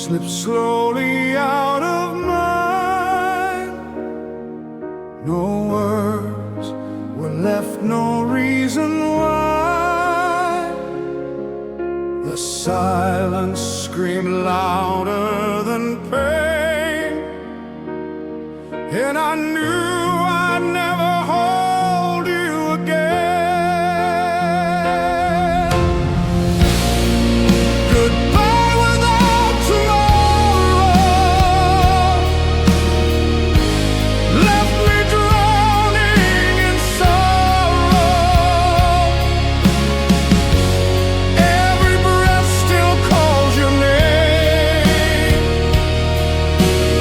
slipped slowly out of mine. No words were left, no reason why. The silence screamed louder than pain, and I knew I'd never hold you again. Goodbye without tomorrow left me drowning in sorrow. Every breath still calls your name,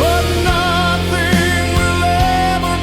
but nothing will ever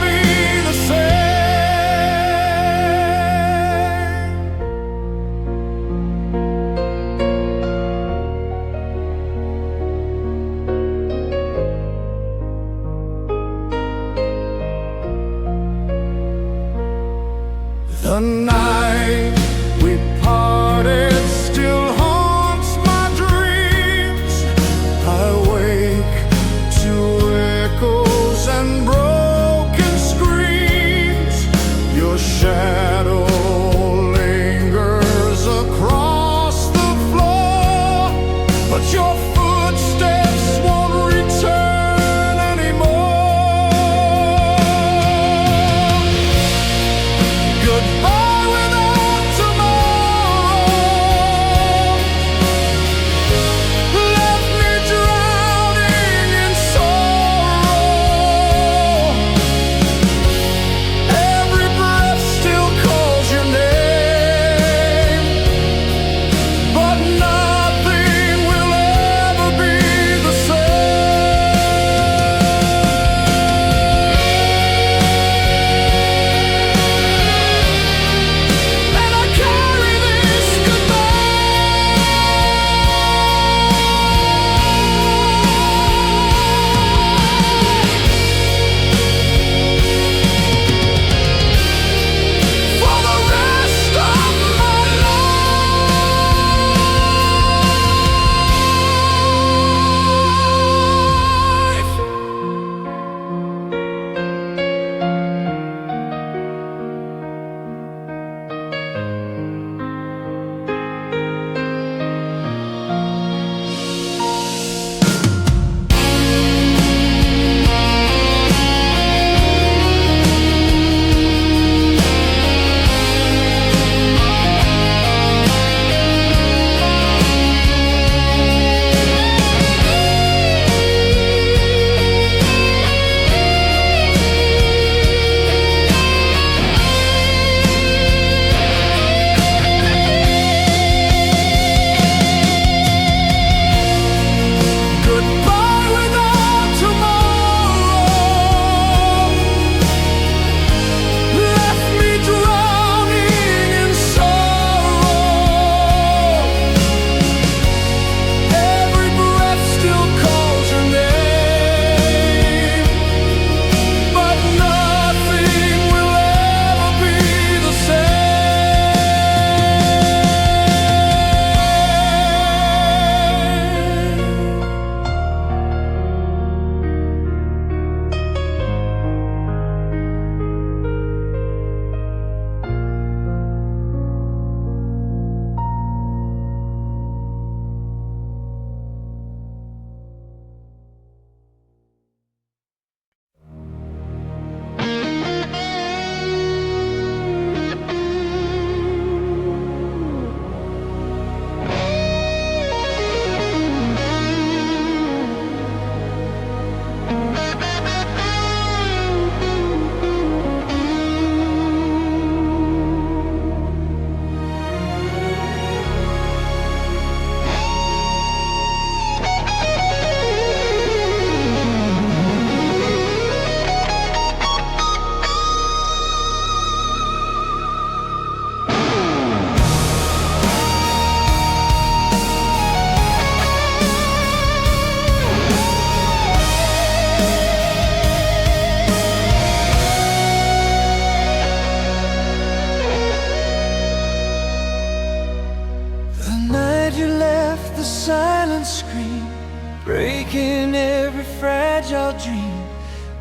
waking every fragile dream,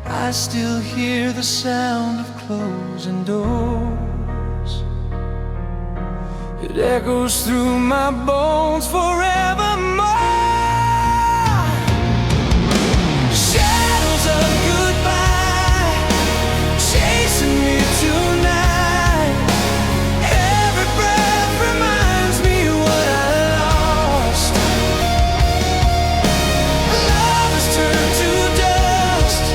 I still hear the sound of closing doors. It echoes through my bones forevermore. Shadows of goodbye chasing me tonight. Every breath reminds me what I lost. Love has turned to dust,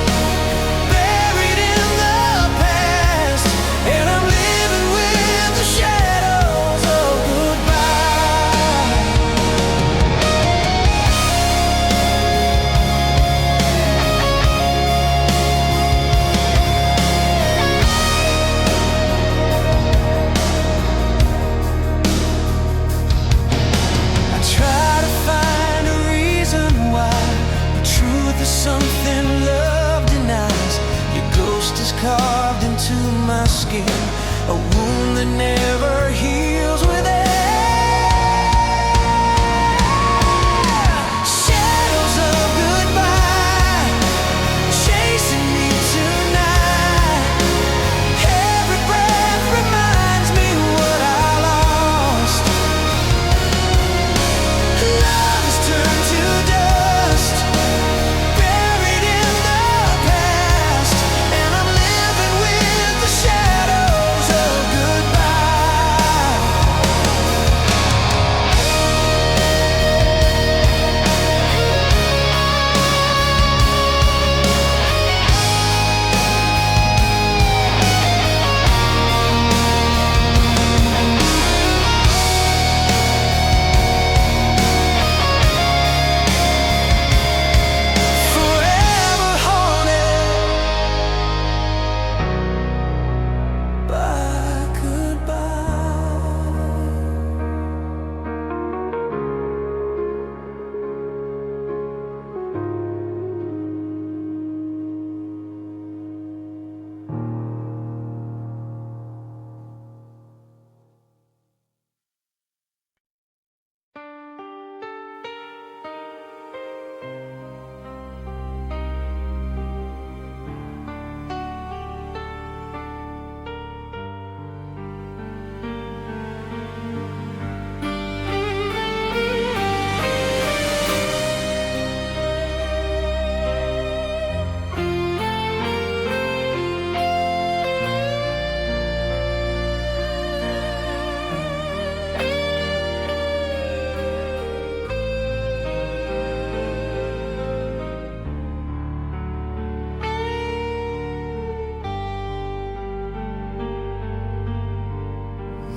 buried in the past, and I'm living with the shadows of goodbye. I try to find a reason why, but truth is something love denies. Your ghost is carved into my skin, a wound that never heals with age. Shadows of goodbye chasing me tonight. Every breath reminds me what I lost. Love has turned to dust, buried in the past, and I'm living with the shadows of goodbye. Forever haunted by goodbye.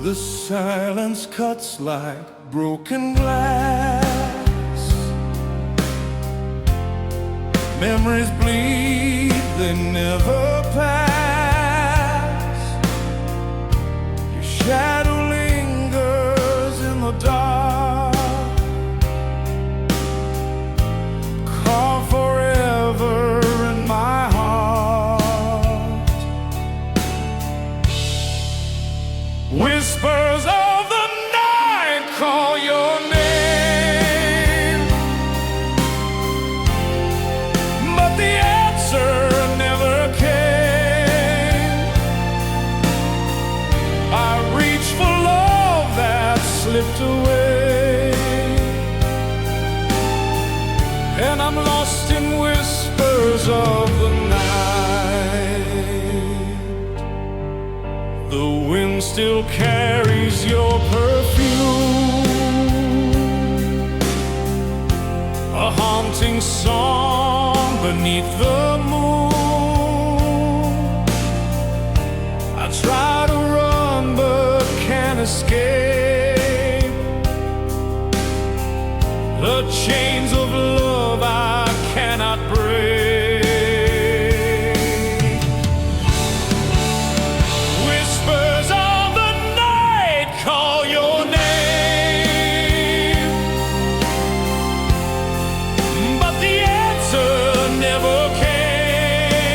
The silence cuts like broken glass. Memories bleed, they never pass. Your shadow lingers in the dark, carved forever in my heart. Whispers of the night call your name, but the answer never came. I reach for love that slipped away, and I'm lost in whispers of the night. The wind still carries your perfume, a haunting song beneath the moon. I try to run but can't escape the chains of love I cannot break. Whispers of the night call your name, but the answer never came.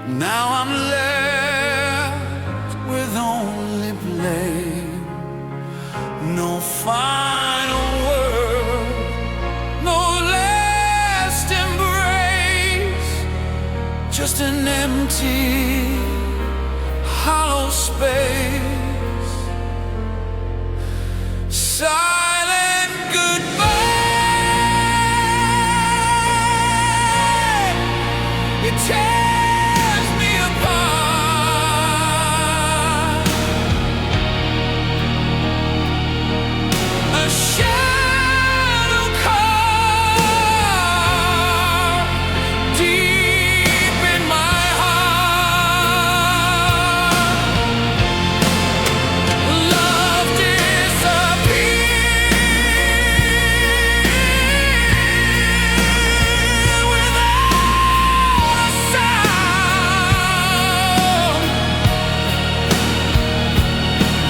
Now I'm left with only blame. No final word, no last embrace, just an empty, hollow space. Silent goodbye. It tears me apart. A shadow carved deep in my heart. Love disappeared without a sound,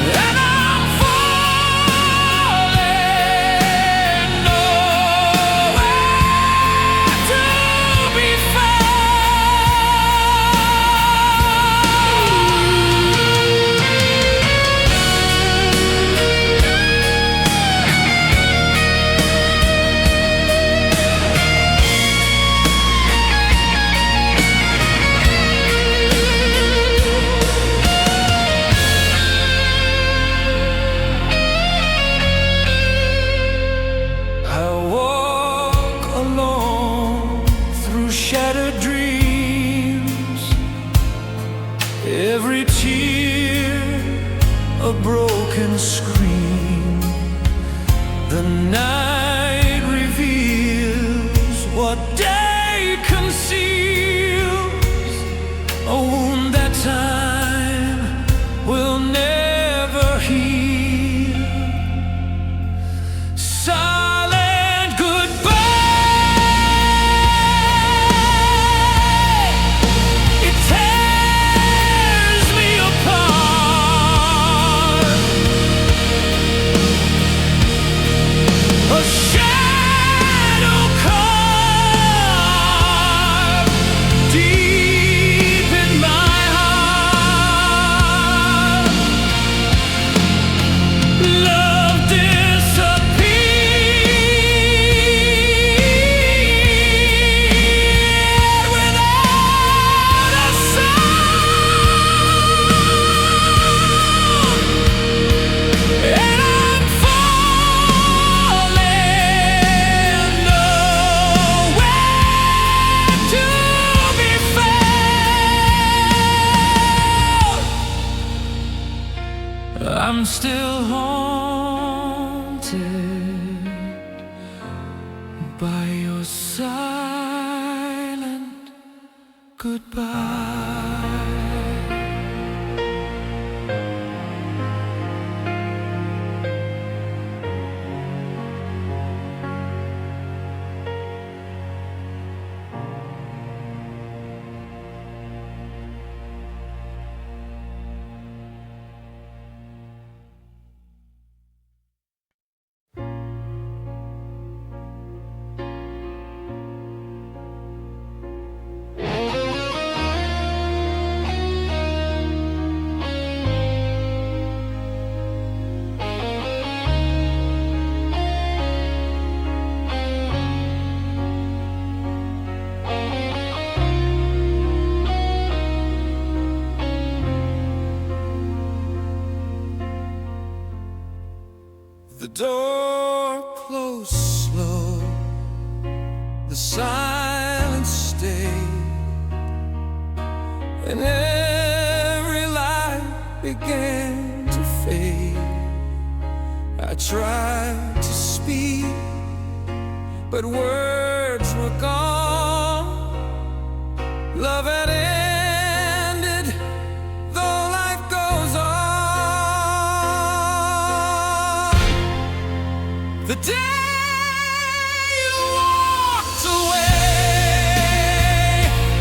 and I'm falling, nowhere to be I walk alone through shattered dreams, every tear a broken scream. The night reveals what day conceals, a wound that time will never heal. Silent goodbye. It tears me apart. A shadow carved deep in my heart. Love disappeared without a sound, and I'm falling, nowhere to be found. I'm still haunted by your silent goodbye. The door closed slow, the silence stayed, and every light began to fade. I tried to speak, but words were gone. Love had ended, though life goes on. The day you walked away,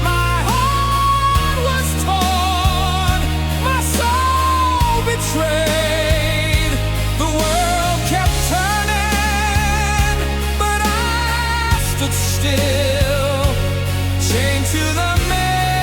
my heart was torn, my soul betrayed. The world kept turning, but I stood still, chained to the memory.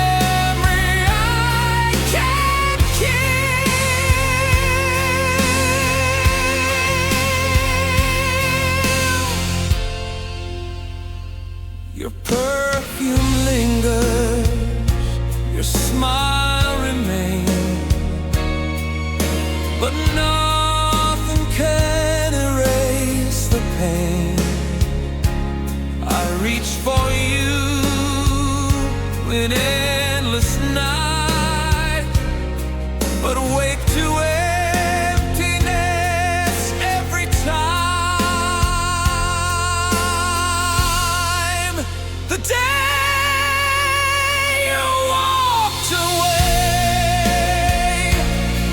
an endless night, but wake to emptiness every time. The day you walked away,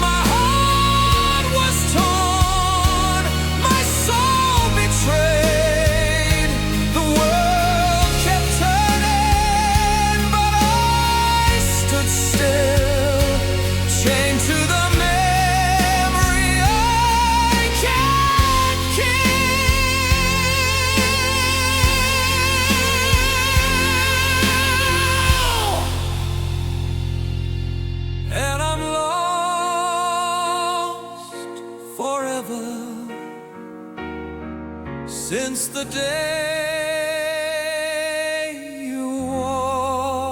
my heart was torn, my soul betrayed. The world kept turning, but I stood still, chained to the memory I can't kill. And I'm lost forever since the day you walked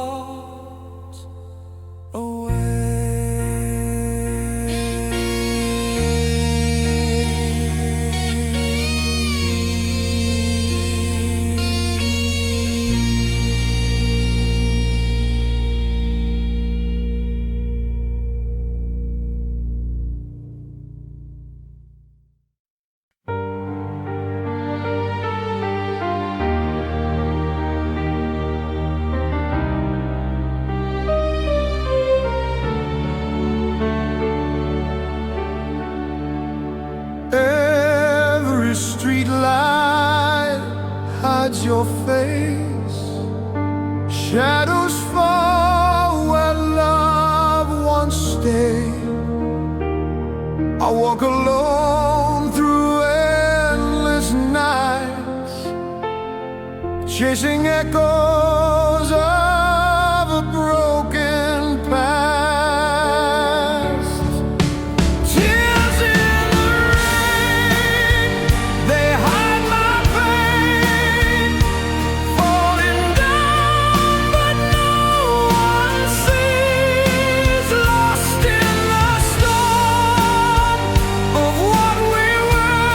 Every street light hides your face. Shadows fall where love once stayed. I walk alone through endless nights, chasing echoes of a broken past. Tears in the rain, they hide my pain, falling down but no one sees, lost in the storm of what we were,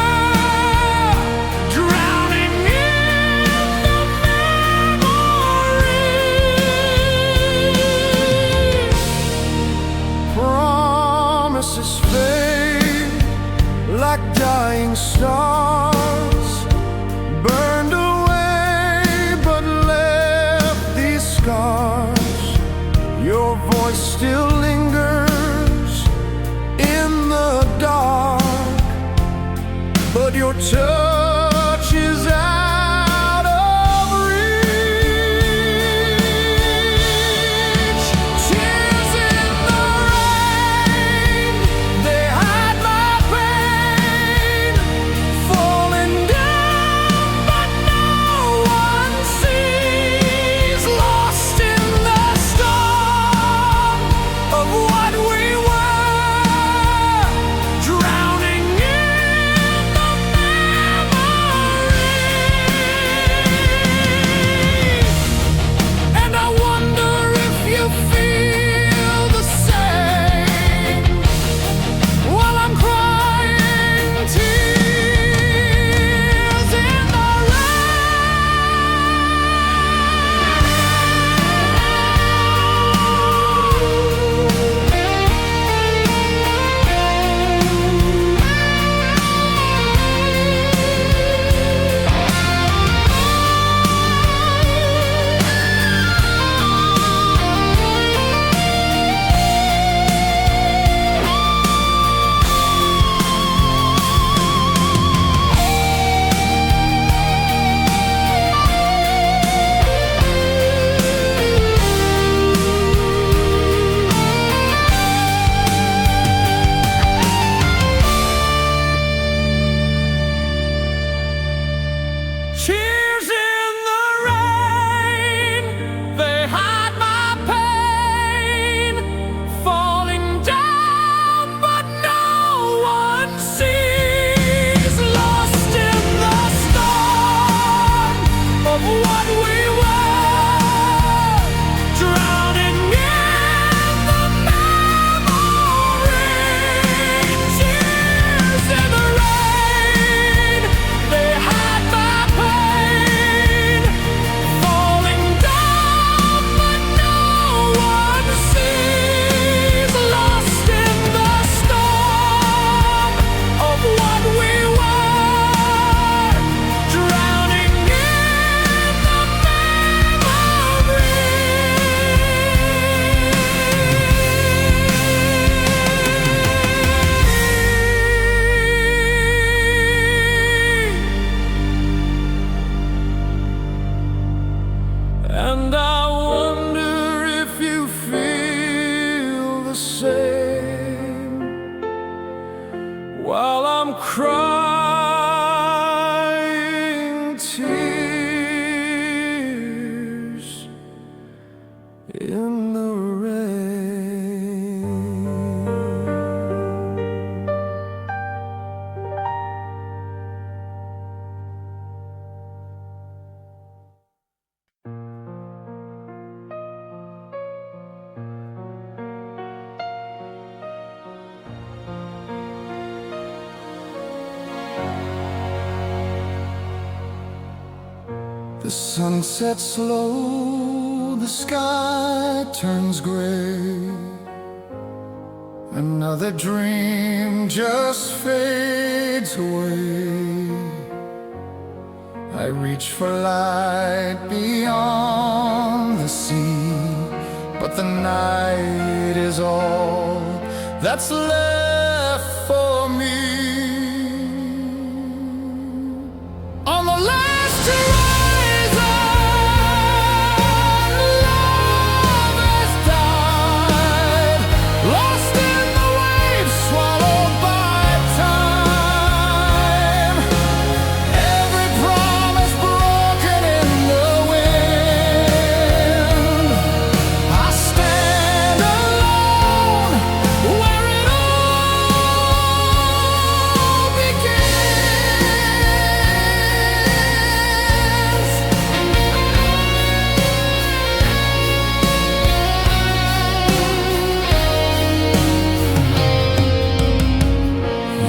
drowning in the memories. Promises fade like dying stars, burned away but left these scars. Your voice still lingers in the dark, but your touch is out of reach. Tears in the rain, they hide my pain, falling down but no one sees, lost in the storm of what we were, drowning in the memories. in the rain. The sun sets slow, the sky turns gray. Another dream just fades away. I reach for light beyond the sea, but the night is all that's left for me. On the last horizon, love has died, lost in the waves, swallowed by time. Every promise broken in the wind. I stand alone where it all begins.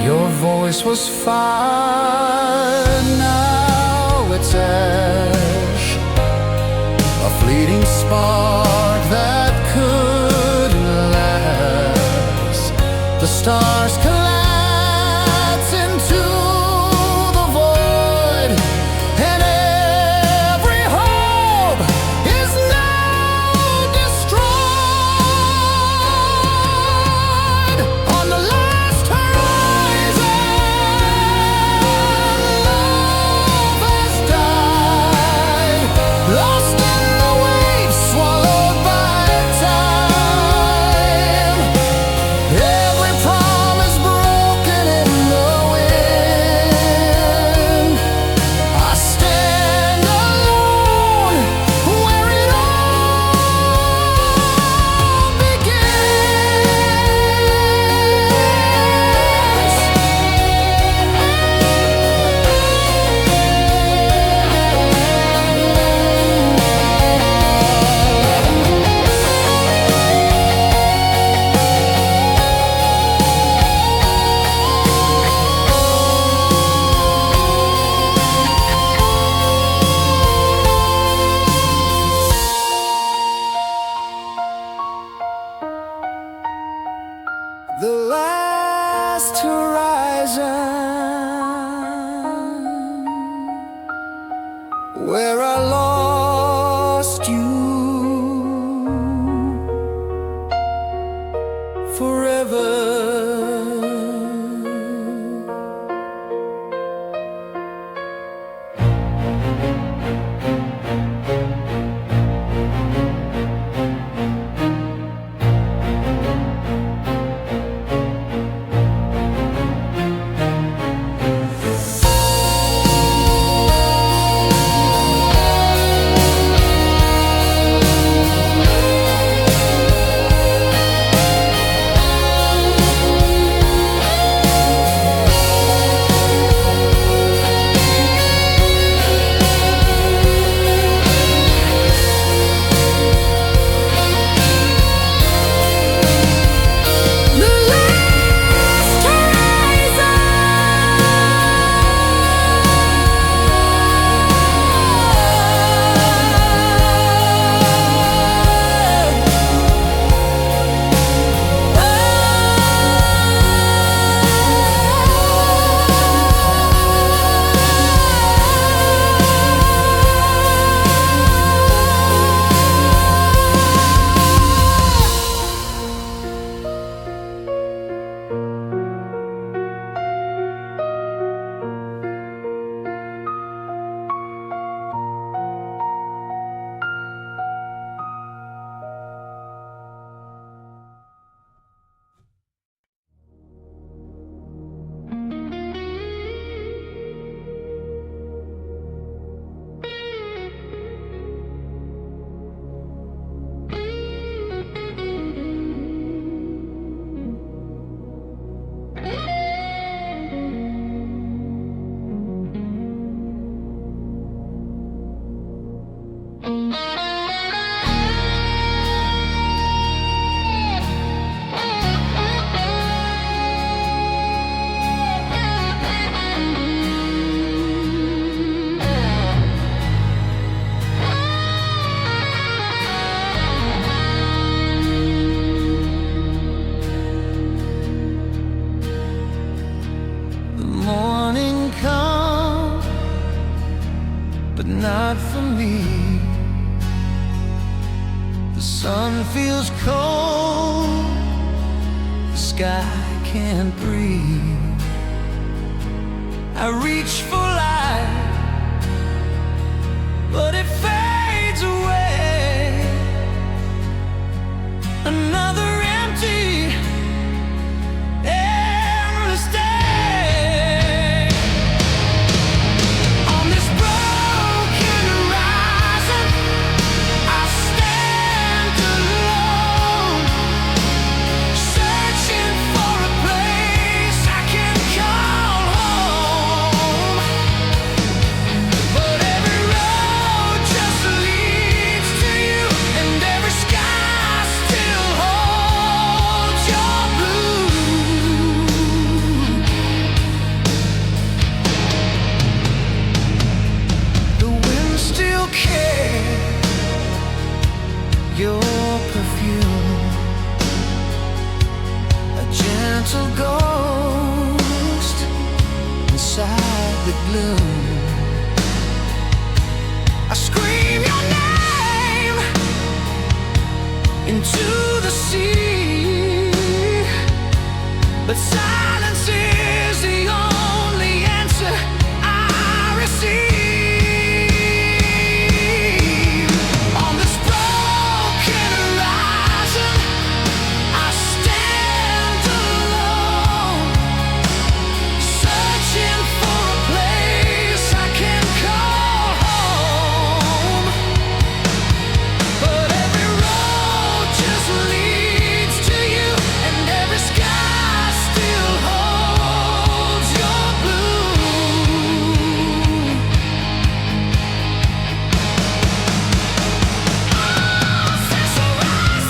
Your voice was fire, now it's ash. A fleeting spark that couldn't last. The stars collapse into the void, and every hope is now destroyed. On the last horizon, love has died, lost in the waves, swallowed by time. Every promise broken in the wind. I stand alone where it all the last horizon, where I lost you forever. feels cold, the sky can't breathe. I reach for light, but it fades away. Another empty, endless day. On this broken horizon, I stand alone, searching for a place I can call home. But every road just leads to you, and every sky still holds your blue. The wind still cares your perfume, a gentle ghost inside the gloom. I scream your name into the sea, but silence is the only answer I receive. On this broken horizon, I stand alone, searching for a place I can call home. But every road just leads to you, and every sky still holds your blue. Since the rise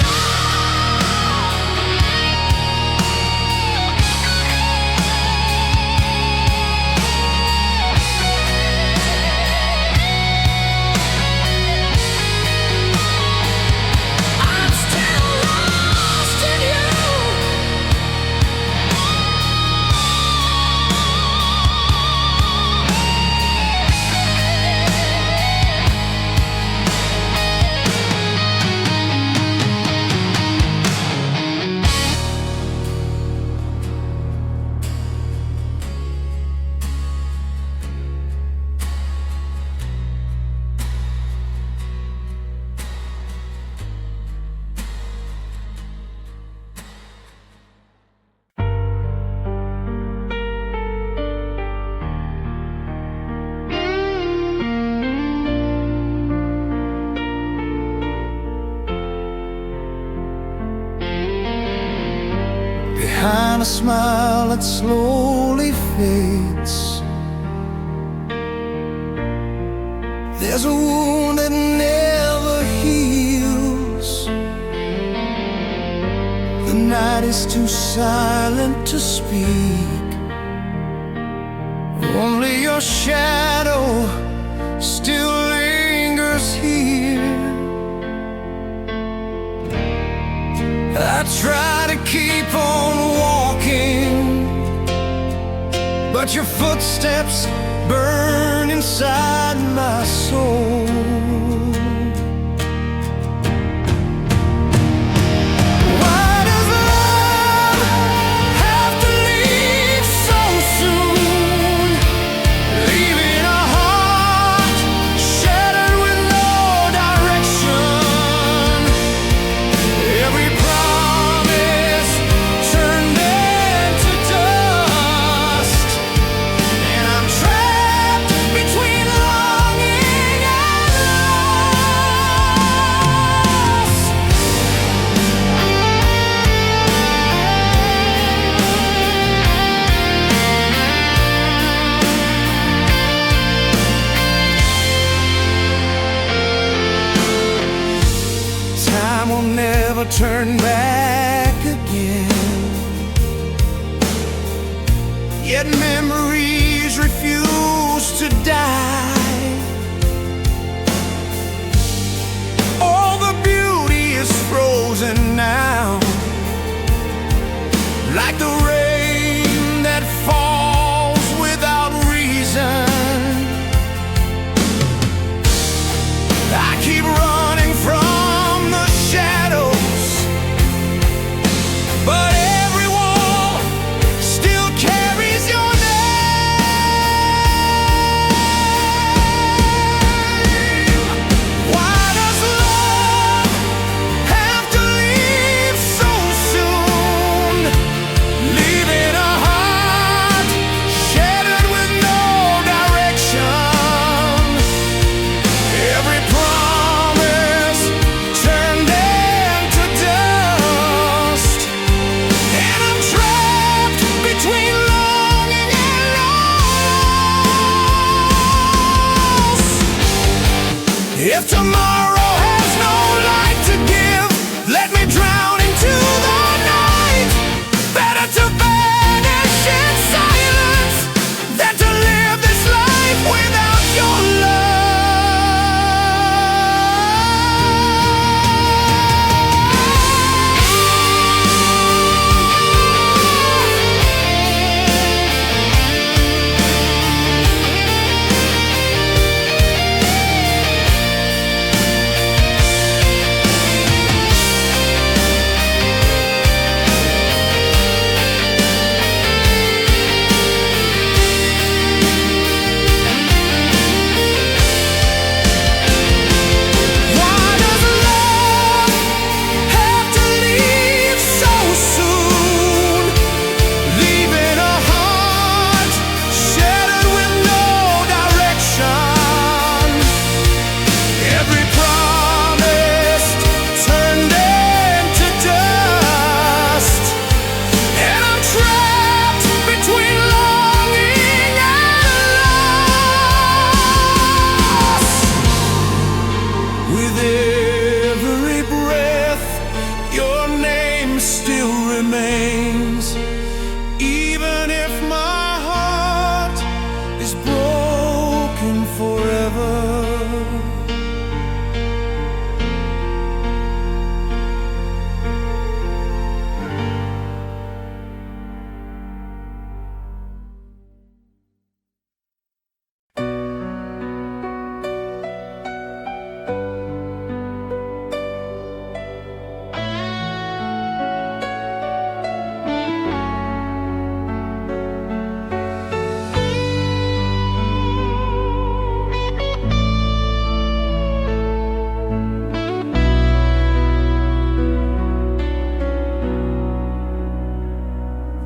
I'm still lost in you. Behind a smile that slowly fades, there's a wound that never heals. The night is too silent to speak. Only your shadow still lingers here. I try to keep on walking, but your footsteps burn inside my soul. Why does love have to leave so soon, leaving a heart shattered with no direction? Every promise turned into dust, and I'm trapped between longing and loss. Time will never turn back again, yet memories refuse to die. All the beauty is frozen now, like the rain that falls without reason. I keep running from the shadows, tomorrow has no light to give, let me drown into the night. Better to vanish in silence than to live this life without your love. With every breath, your name still remains, even if my heart is broken forever.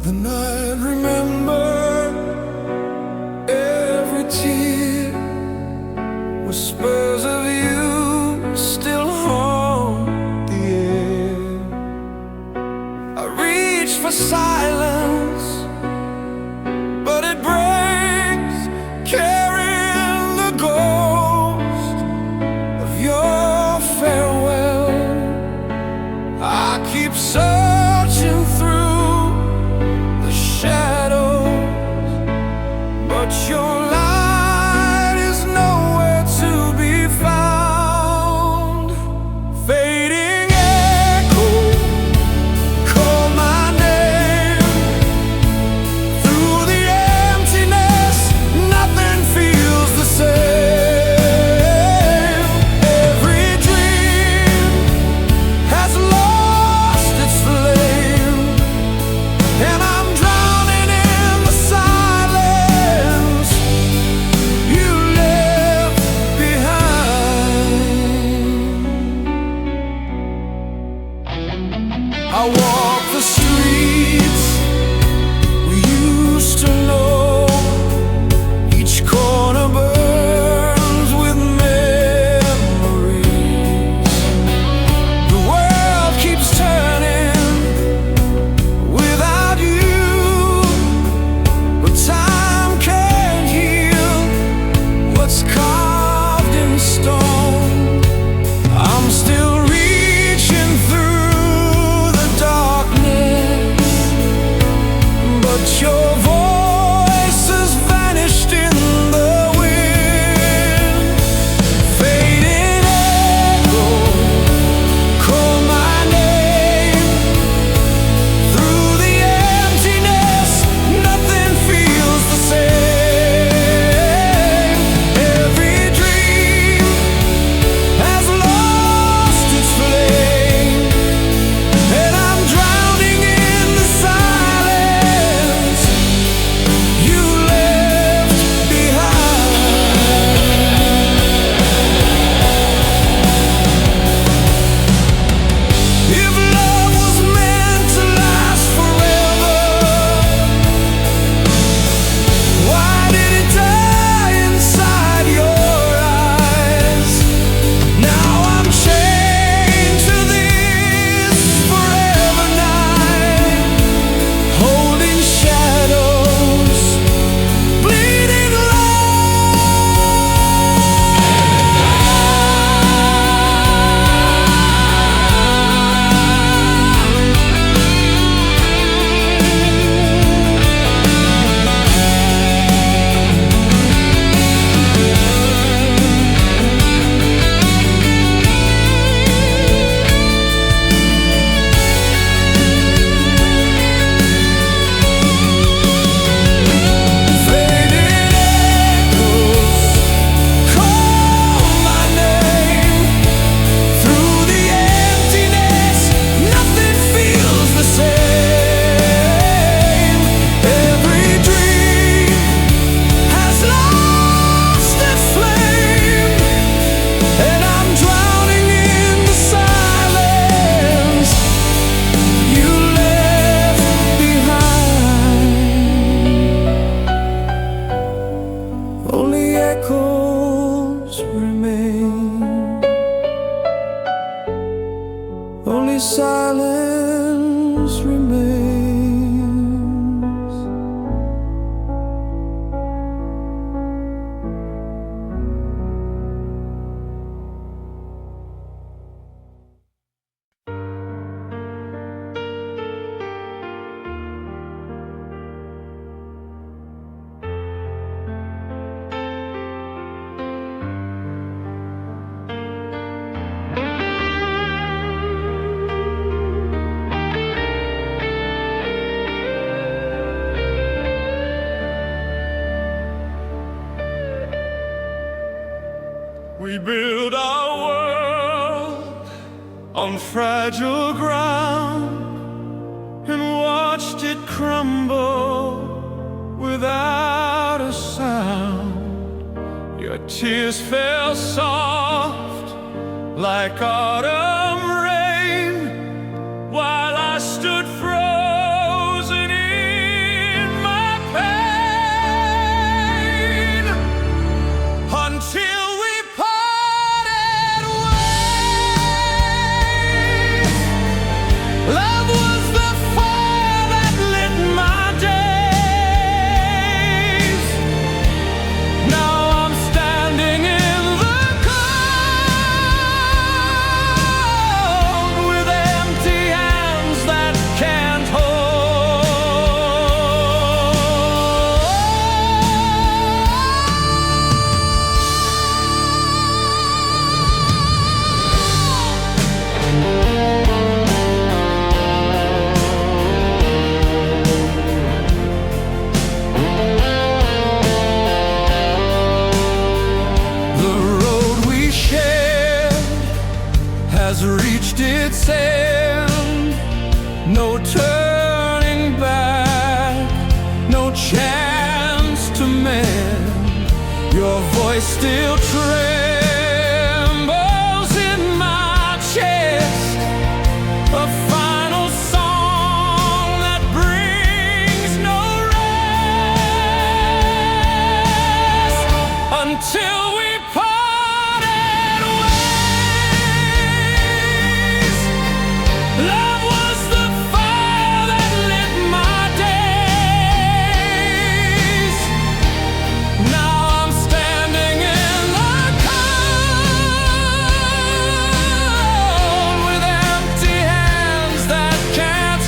The night, remember, every tear, whispers of you still haunt the air. I reach for silence, but it breaks, carrying the ghost of your farewell. I keep searching through shadows, but your light is nowhere to be found. Fading echo, call my name. Through the emptiness, nothing feels the same. Every dream has lost its flame, and I'm I walk the streets we used to know. Each corner burns with memories. The world keeps turning without you, but time can't heal what's carved in stone. I'm still reaching through the dark silence remains. We build our world on fragile ground and watched it crumble without a sound. Your tears fell soft like autumn rain while I stood frozen in my pain until love was the fire that lit my days. Now I'm standing in the cold with empty hands that can't has reached its end. No turning back, no chance to mend. Your voice still trembles in my chest, a final song that brings no rest until we parted ways. Love was the fire that lit my days. Now I'm standing in the cold with empty hands that can't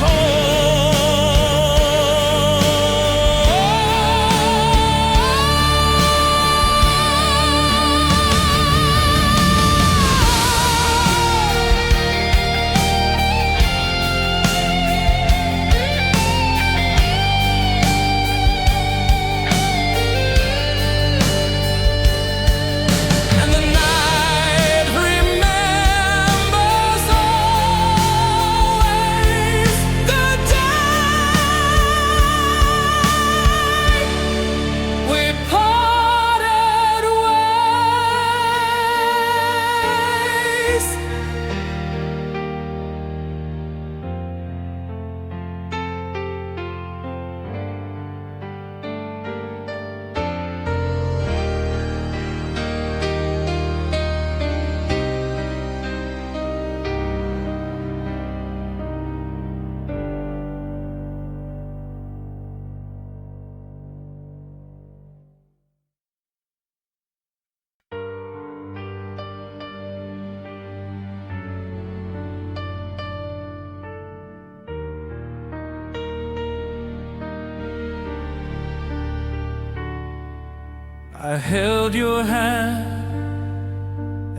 I held your hand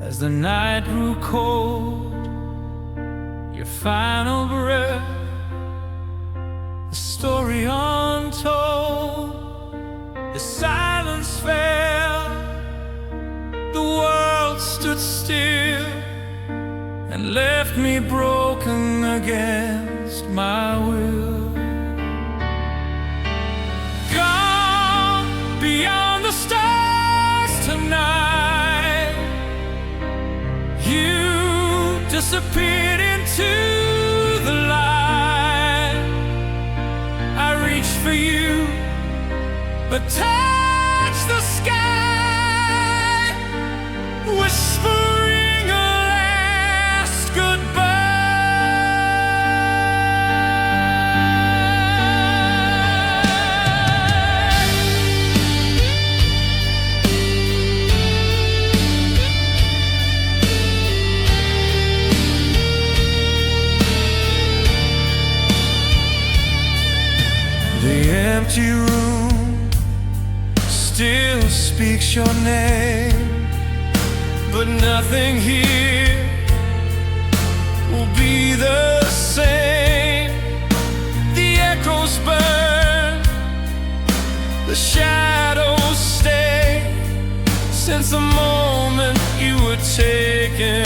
as the night grew cold, your final breath, the story untold. The silence fell, the world stood still and left me broken against my will. Gone beyond the stars tonight, you disappeared into the light. I reached for you, but touch the sky, whispering a last goodbye. The empty room still speaks your name, but nothing here will be the same. The echoes burn, the shadows stay, since the moment you were taken